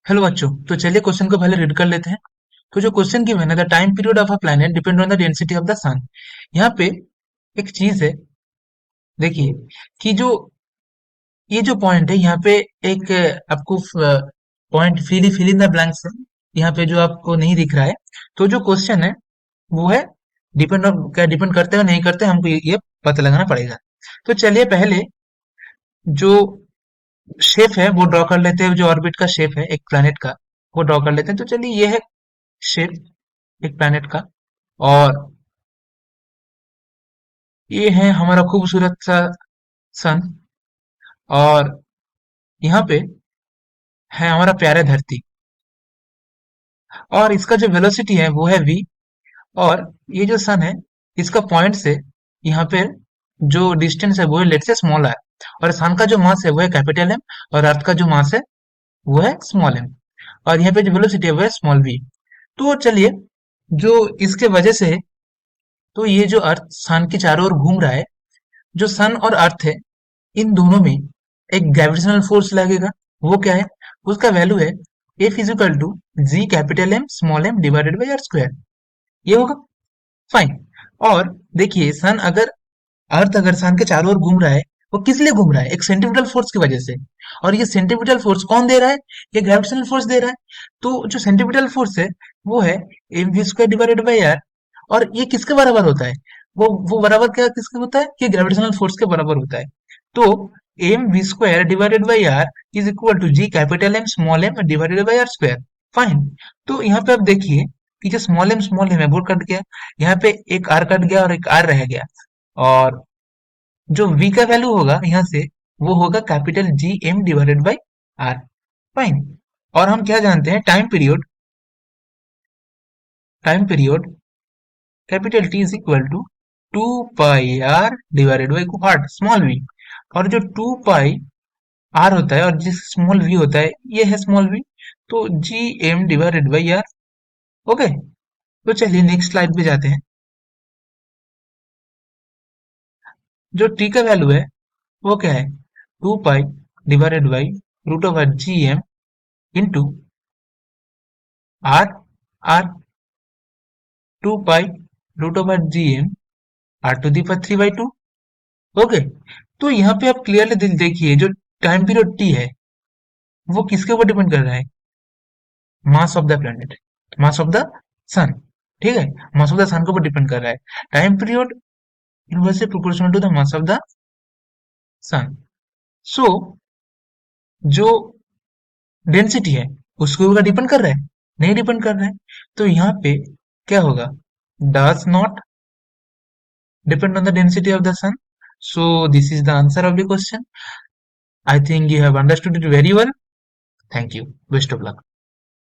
Hello बच्चों। तो चलिए क्वेश्चन को पहले रीड कर लेते हैं। तो जो क्वेश्चन गिवन है, the time period of a planet depend on the density of the sun. यहाँ पे एक चीज है, देखिए कि जो ये जो पॉइंट है यहाँ पे एक आपको point fill in the blanks है यहाँ पे जो आपको नहीं दिख रहा है। तो जो क्वेश्चन है वो है क्या डिपेंड करते हैं नहीं करते हैं, हमको ये पता लगाना पड़ेगा। तो चलिए पहले जो शेप है वो ड्रॉ कर लेते हैं, जो ऑर्बिट का शेप है एक प्लैनेट का वो ड्रॉ कर लेते हैं। तो चलिए ये है शेप एक प्लैनेट का, और ये है हमारा खूबसूरत सा सन, और यहाँ पे है हमारा प्यारा धरती, और इसका जो वेलोसिटी है वो है v। और ये जो सन है इसका पॉइंट से यहाँ पे जो डिस्टेंस है वो है लेट से स्मॉल आर, और सन का जो मास है वो है कैपिटल एम, और अर्थ का जो मास है वो है स्मॉल एम, और यहाँ पे जो वेलोसिटी है वो है स्मॉल v। तो चलिए जो इसके वजह से है, तो ये जो अर्थ सन के चारों ओर घूम रहा है, जो सन और अर्थ है इन दोनों में एक ग्रेविटेशनल फोर्स लगेगा। वो क्या है, उसका वैल्यू है F is equal to G capital M small m divided by R square. ये होगा फाइन। और देखिए सन अगर अर्थ अगर सन के चारों ओर घूम रहा है, वो किस लिए घूम रहा है, एक सेंट्रीपिटल फोर्स की वजह से। और ये सेंट्रीपिटल फोर्स कौन दे रहा है, ये ग्रेविटेशनल फोर्स दे रहा है। तो जो सेंट्रीपिटल फोर्स है वो है M V square divided by R. और ये किसके बराबर होता है, वो बराबर क्या किसके होता है, ये ग्रेविटेशनल फोर्स के बराबर होता है। तो M V square divided by R is equal to G capital M small m divided by R square. Fine. तो यहाँ पे आप देखिए कि जो स्मॉल एम है वो कट गया, यहाँ पे एक आर कट गया और एक आर रह गया, और जो v का वैल्यू होगा यहाँ से वो होगा capital G M divided by R. Fine. और हम क्या जानते हैं, time period capital T is equal to 2 pi R divided by what small V. और जो 2 पाई आर होता है और जिस स्मॉल वी होता है ये है स्मॉल वी, तो G M divided by R. Okay. तो चलिए नेक्स्ट स्लाइड पे जाते हैं। जो टी का वैल्यू है वो क्या है, 2 pi divided by root over G M into R. R 2 pi root over G M R to the power 3/2। Okay. तो यहाँ पे आप क्लियरली देखिए जो टाइम पीरियड टी है वो किसके ऊपर डिपेंड कर रहा है, mass of the planet, mass of the sun. ठीक है, मास ऑफ द सन के ऊपर डिपेंड कर रहा है। Time period inversely proportional to the mass of the sun. So जो डेंसिटी है उसके ऊपर डिपेंड कर रहा है, नहीं डिपेंड कर रहा है। तो यहाँ पे क्या होगा, does not depend on the density of the sun. So this is the answer of the question. I think you have understood it very well. Thank you. Best of luck.